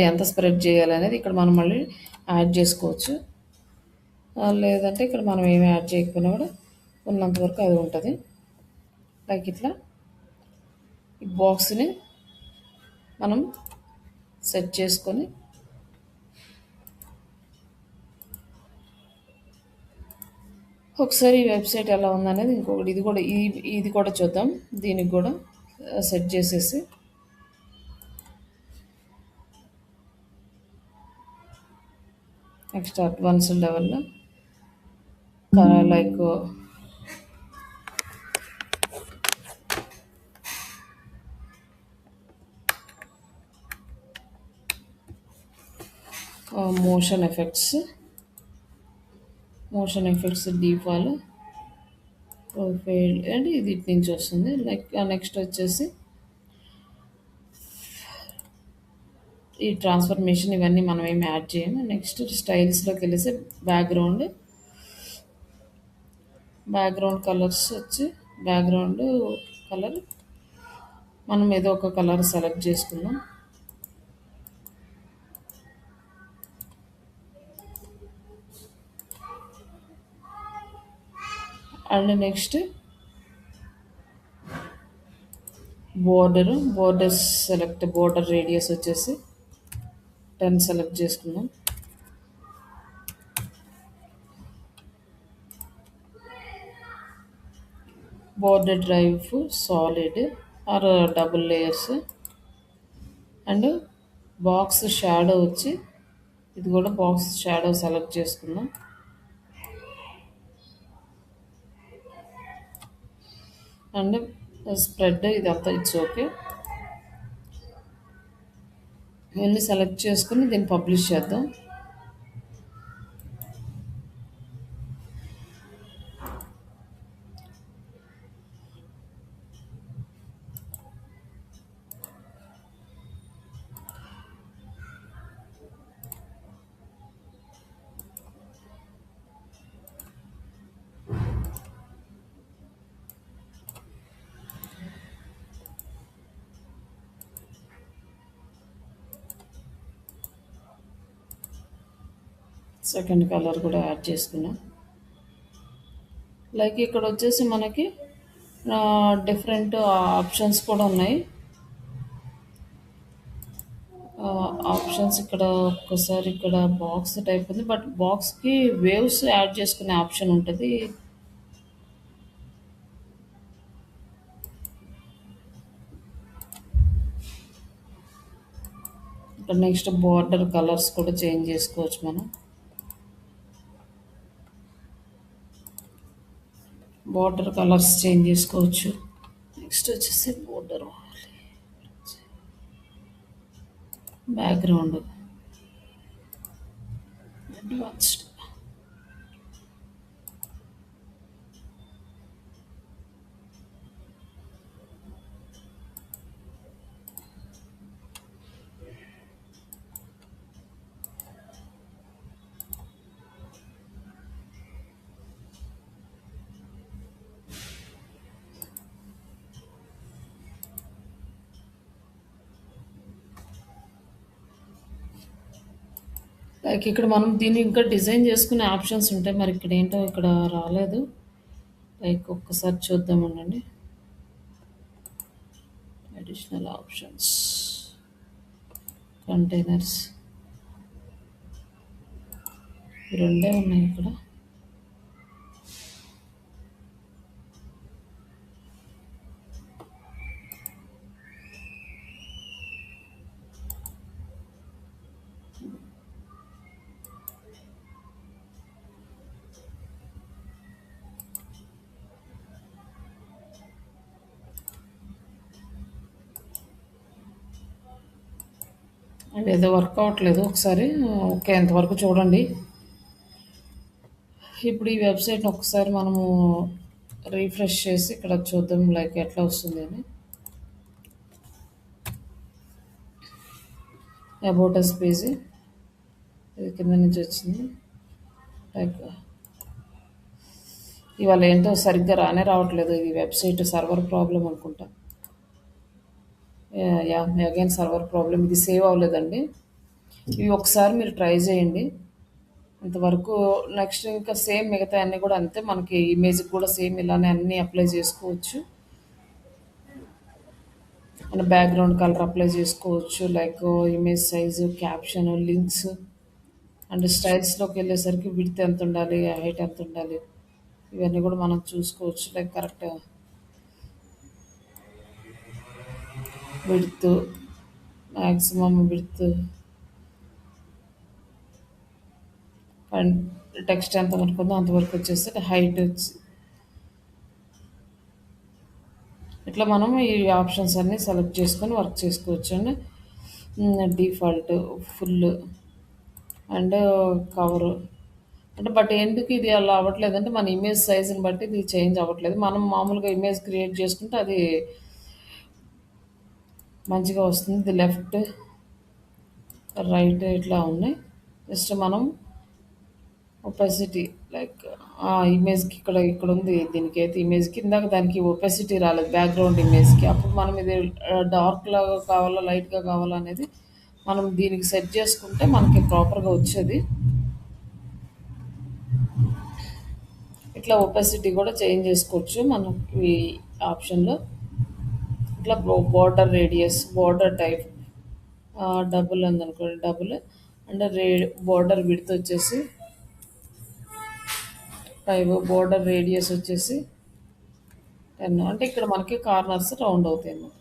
ఎంత స్ప్రెడ్ చేయాలనేది ఇక్కడ మనం మళ్ళీ యాడ్ చేసుకోవచ్చు. లేదంటే ఇక్కడ మనం ఏమి యాడ్ చేయకపోయినా కూడా ఉన్నంత వరకు అది ఉంటుంది. లైక్ ఇట్లా ఈ బాక్స్ని మనం సెట్ చేసుకొని ఒకసారి ఈ వెబ్సైట్ ఎలా ఉందనేది ఇంకొకటి ఇది కూడా చూద్దాం. దీనికి కూడా సెట్ చేసేసి నెక్స్ట్ అడ్వాన్స్డ్ లెవెల్లో like motion effects default profile and ఇది ఇటు నుంచి వస్తుంది. లైక్ నెక్స్ట్ వచ్చేసి ఈ ట్రాన్స్ఫర్మేషన్ ఇవన్నీ మనం ఏమి యాడ్ చేయము. నెక్స్ట్ స్టైల్స్లోకి వెళ్ళేసి బ్యాక్గ్రౌండ్ కలర్స్ వచ్చి బ్యాక్గ్రౌండ్ కలర్ మనం ఏదో ఒక కలర్ సెలెక్ట్ చేసుకుందాం. అండ్ నెక్స్ట్ బోర్డర్ రేడియస్ వచ్చేసి 10 సెలెక్ట్ చేసుకుందాం. Border drive solid or double layers. And box shadow వచ్చి ఇది కూడా బాక్స్ షాడో సెలెక్ట్ చేసుకుందాం. అండ్ స్ప్రెడ్ ఇదంతా ఇట్స్ ఓకే. ఇవన్నీ సెలెక్ట్ చేసుకుని దీన్ని పబ్లిష్ చేద్దాం. సెకండ్ కలర్ కూడా యాడ్ చేసుకున్నాం. లైక్ ఇక్కడ వచ్చేసి మనకి డిఫరెంట్ ఆప్షన్స్ కూడా ఉన్నాయి. ఆప్షన్స్ ఇక్కడ ఒక్కసారి ఇక్కడ బాక్స్ టైప్ ఉంది. బట్ బాక్స్‌కి వేవ్స్ యాడ్ చేసుకునే ఆప్షన్ ఉంటది. ఇక్కడ నెక్స్ట్ బార్డర్ కలర్స్ కూడా చేంజ్ చేసుకోవచ్చు మనం. బార్డర్ కలర్స్ చేంజ్ చేసుకోవచ్చు. నెక్స్ట్ వచ్చేసి బార్డర్ బ్యాక్‌గ్రౌండ్ అడ్వాన్స్డ్. లైక్ ఇక్కడ మనం దీన్ని ఇంకా డిజైన్ చేసుకునే ఆప్షన్స్ ఉంటాయి. మరి ఇక్కడ ఏంటో ఇక్కడ రాలేదు. లైక్ ఒక్కసారి చూద్దాం ఉండండి. అడిషనల్ ఆప్షన్స్, కంటైనర్స్, ఈ రెండే ఉన్నాయి ఇక్కడ. అవి ఏదో వర్క్ అవ్వట్లేదు. ఒకసారి ఓకే ఎంతవరకు చూడండి. ఇప్పుడు ఈ వెబ్సైట్ని ఒకసారి మనము రీఫ్రెష్ చేసి ఇక్కడ చూద్దాం లైక్ ఎట్లా వస్తుంది అని. అబౌట్ అస్ పేజీ ఇది కింద నుంచి వచ్చింది. లైక్ ఇవాళ ఏంటో సరిగ్గా రానే రావట్లేదు. ఇది వెబ్సైట్ సర్వర్ ప్రాబ్లం అనుకుంటా. Yeah again server problem. ఇది సేవ్ అవ్వలేదండి. ఇవి ఒకసారి మీరు ట్రై చేయండి. ఇంతవరకు నెక్స్ట్ ఇంకా సేమ్ మిగతా అన్నీ కూడా అంతే. మనకి ఇమేజ్కి కూడా సేమ్ ఇలానే అన్నీ అప్లై చేసుకోవచ్చు. అండ్ బ్యాక్గ్రౌండ్ కలర్ అప్లై చేసుకోవచ్చు. Like image size, caption, links and స్టైల్స్లోకి వెళ్ళేసరికి విడ్త్ ఎంత ఉండాలి, హైట్ ఎంత ఉండాలి, ఇవన్నీ కూడా మనం చూసుకోవచ్చు. Like correct width, maximum width and text ఎంత వరకు ఉందో అంతవరకు వచ్చేసి హైట్ వచ్చి ఇట్లా మనం ఈ ఆప్షన్స్ అన్నీ సెలెక్ట్ చేసుకొని వర్క్ చేసుకోవచ్చు అండి. డిఫాల్ట్, ఫుల్ అండ్ కవరు అంటే బట్ ఎందుకు ఇది అలా అవ్వట్లేదు అంటే మన ఇమేజ్ సైజుని బట్టి ఇది చేంజ్ అవ్వట్లేదు. మనం మామూలుగా ఇమేజ్ క్రియేట్ చేసుకుంటే అది మంచిగా వస్తుంది. ఇది లెఫ్ట్, రైట్ ఇట్లా ఉన్నాయి. జస్ట్ మనం ఒపెసిటీ లైక్ ఇమేజ్కి ఇక్కడ ఇక్కడ ఉంది. దీనికి అయితే ఇమేజ్కి ఇందాక దానికి ఒపెసిటీ రాలేదు బ్యాక్గ్రౌండ్ ఇమేజ్కి. అప్పుడు మనం ఇది డార్క్ లాగా కావాలా లైట్గా కావాలా అనేది మనం దీనికి సెట్ చేసుకుంటే మనకి ప్రాపర్గా వచ్చేది. ఇట్లా ఒపెసిటీ కూడా చేంజ్ చేసుకోవచ్చు మనం ఈ ఆప్షన్లో. ఇట్లా border radius, border type double ఉందనుకోండి డబుల్ అండ్ బార్డర్ విడ్త్ వచ్చేసి 5, బార్డర్ రేడియస్ వచ్చేసి 10. అంటే ఇక్కడ మనకి కార్నర్స్ రౌండ్ అవుతాయి అన్నమాట.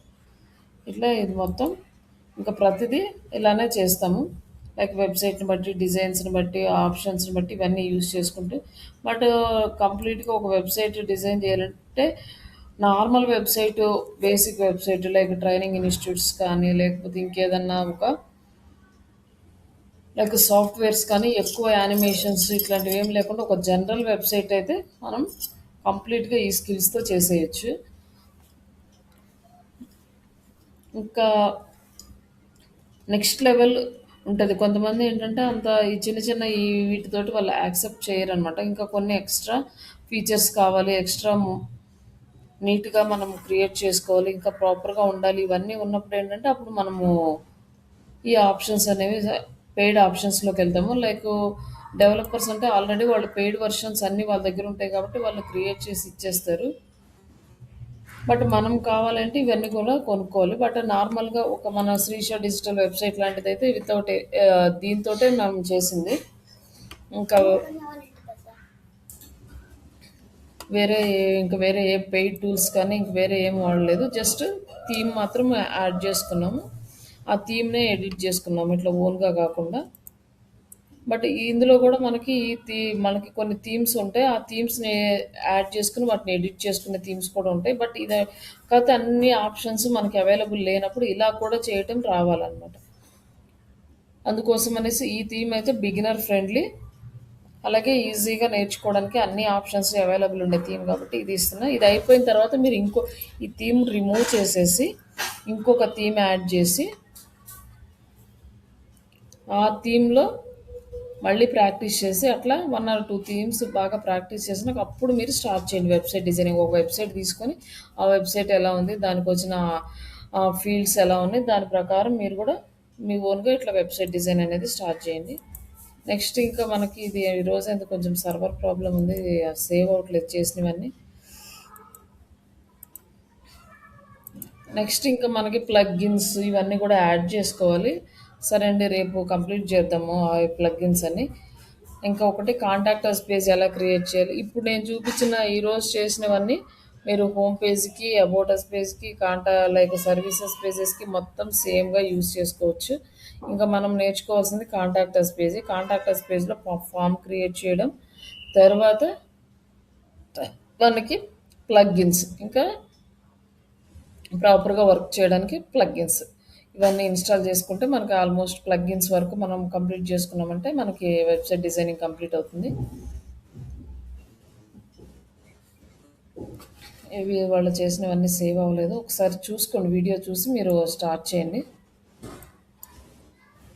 ఇట్లా ఇది మొత్తం ఇంకా ప్రతిదీ ఇలానే చేస్తాము. లైక్ వెబ్సైట్ని బట్టి, డిజైన్స్ని బట్టి, ఆప్షన్స్ని బట్టి ఇవన్నీ యూజ్ చేసుకుంటూ. బట్ కంప్లీట్గా ఒక వెబ్సైట్ డిజైన్ చేయాలంటే normal website, basic website like training institutes కానీ లేకపోతే ఇంకేదన్నా ఒక లైక్ సాఫ్ట్వేర్స్ కానీ ఎక్కువ యానిమేషన్స్ ఇట్లాంటివి ఏం లేకుండా ఒక జనరల్ వెబ్సైట్ అయితే మనం కంప్లీట్గా ఈ స్కిల్స్తో చేసేయచ్చు. ఇంకా నెక్స్ట్ లెవెల్ ఉంటుంది. కొంతమంది ఏంటంటే అంత ఈ చిన్న చిన్న ఈ వీటితోటి వాళ్ళు యాక్సెప్ట్ చేయరనమాట. ఇంకా కొన్ని ఎక్స్ట్రా ఫీచర్స్ కావాలి, ఎక్స్ట్రా నీట్గా మనం క్రియేట్ చేసుకోవాలి, ఇంకా ప్రాపర్గా ఉండాలి. ఇవన్నీ ఉన్నప్పుడు ఏంటంటే అప్పుడు మనము ఈ ఆప్షన్స్ అనేవి పెయిడ్ ఆప్షన్స్లోకి వెళ్తాము. లైక్ డెవలపర్స్ అంటే ఆల్రెడీ వాళ్ళు పెయిడ్ వర్షన్స్ అన్నీ వాళ్ళ దగ్గర ఉంటాయి కాబట్టి వాళ్ళు క్రియేట్ చేసి ఇచ్చేస్తారు. బట్ మనం కావాలంటే ఇవన్నీ కూడా కొనుక్కోవాలి. బట్ నార్మల్‌గా ఒక మన శ్రీష డిజిటల్ వెబ్‌సైట్ లాంటిదైతే వితౌట్ దీనితోటే మనం చేసింది. ఇంకా వేరే వేరే ఏ పెయిడ్ టూల్స్ కానీ ఇంక వేరే ఏం వాడలేదు. జస్ట్ థీమ్ మాత్రం యాడ్ చేసుకున్నాము. ఆ థీమ్‌నే ఎడిట్ చేసుకున్నాము ఇట్లా ఓన్‌గా కాకుండా. బట్ ఇందులో కూడా మనకి కొన్ని థీమ్స్ ఉంటాయి. ఆ థీమ్స్‌ని యాడ్ చేసుకొని వాటిని ఎడిట్ చేసుకునే థీమ్స్ కూడా ఉంటాయి. బట్ కాకపోతే అన్ని ఆప్షన్స్ మనకి అవైలబుల్ లేనప్పుడు ఇలా కూడా చేయటం రావాలన్నమాట. అందుకోసం అనేసి ఈ థీమ్ అయితే బిగినర్ ఫ్రెండ్లీ. అలాగే ఈజీగా నేర్చుకోవడానికి అన్ని ఆప్షన్స్ అవైలబుల్ ఉండే థీమ్ కాబట్టి ఇది ఇస్తున్నా. ఇది అయిపోయిన తర్వాత మీరు ఈ థీమ్ రిమూవ్ చేసేసి ఇంకొక థీమ్ యాడ్ చేసి ఆ థీమ్‌లో మళ్ళీ ప్రాక్టీస్ చేసి అట్లా 1 ఆర్ 2 థీమ్స్ బాగా ప్రాక్టీస్ చేసినాక అప్పుడు మీరు స్టార్ట్ చేయండి వెబ్‌సైట్ డిజైనింగ్. ఒక వెబ్‌సైట్ తీసుకొని ఆ వెబ్‌సైట్ ఎలా ఉంది, దానికొచ్చిన ఫీల్డ్స్ ఎలా ఉన్నాయి, దాని ప్రకారం మీరు కూడా మీ ఓన్‌గా ఇట్లా వెబ్‌సైట్ డిజైన్ అనేది స్టార్ట్ చేయండి. నెక్స్ట్ ఇంకా మనకి ఇది ఈరోజు ఎంత కొంచెం సర్వర్ ప్రాబ్లం ఉంది. సేవ్ అవ్వట్లేదు చేసినవన్నీ. నెక్స్ట్ ఇంకా మనకి ప్లగ్ఇన్స్ ఇవన్నీ కూడా యాడ్ చేసుకోవాలి. సరే అండి, రేపు కంప్లీట్ చేద్దాము ఆ ప్లగ్ఇన్స్ అన్ని. ఇంకా ఒకటి కాంటాక్టర్స్ పేజ్ ఎలా క్రియేట్ చేయాలి. ఇప్పుడు నేను చూపించిన ఈరోజు చేసినవన్నీ మీరు హోమ్ పేజ్కి, అబౌటస్ పేజ్కి, లైక్ సర్వీసెస్ పేజెస్కి మొత్తం సేమ్గా యూస్ చేసుకోవచ్చు. ఇంకా మనం నేర్చుకోవాల్సింది కాంటాక్టర్స్ పేజ్. కాంటాక్టర్స్ పేజ్లో ఫామ్ క్రియేట్ చేయడం, తర్వాత మనకి ప్లగ్ఇన్స్, ఇంకా ప్రాపర్గా వర్క్ చేయడానికి ప్లగ్ఇన్స్ ఇవన్నీ ఇన్స్టాల్ చేసుకుంటే మనకి ఆల్మోస్ట్ ప్లగ్ఇన్స్ వరకు మనం కంప్లీట్ చేసుకున్నామంటే మనకి వెబ్సైట్ డిజైనింగ్ కంప్లీట్ అవుతుంది. ఇవి వాళ్ళు చేసినవన్నీ సేవ్ అవ్వలేదు, ఒకసారి చూసుకోండి, వీడియో చూసి మీరు స్టార్ట్ చేయండి.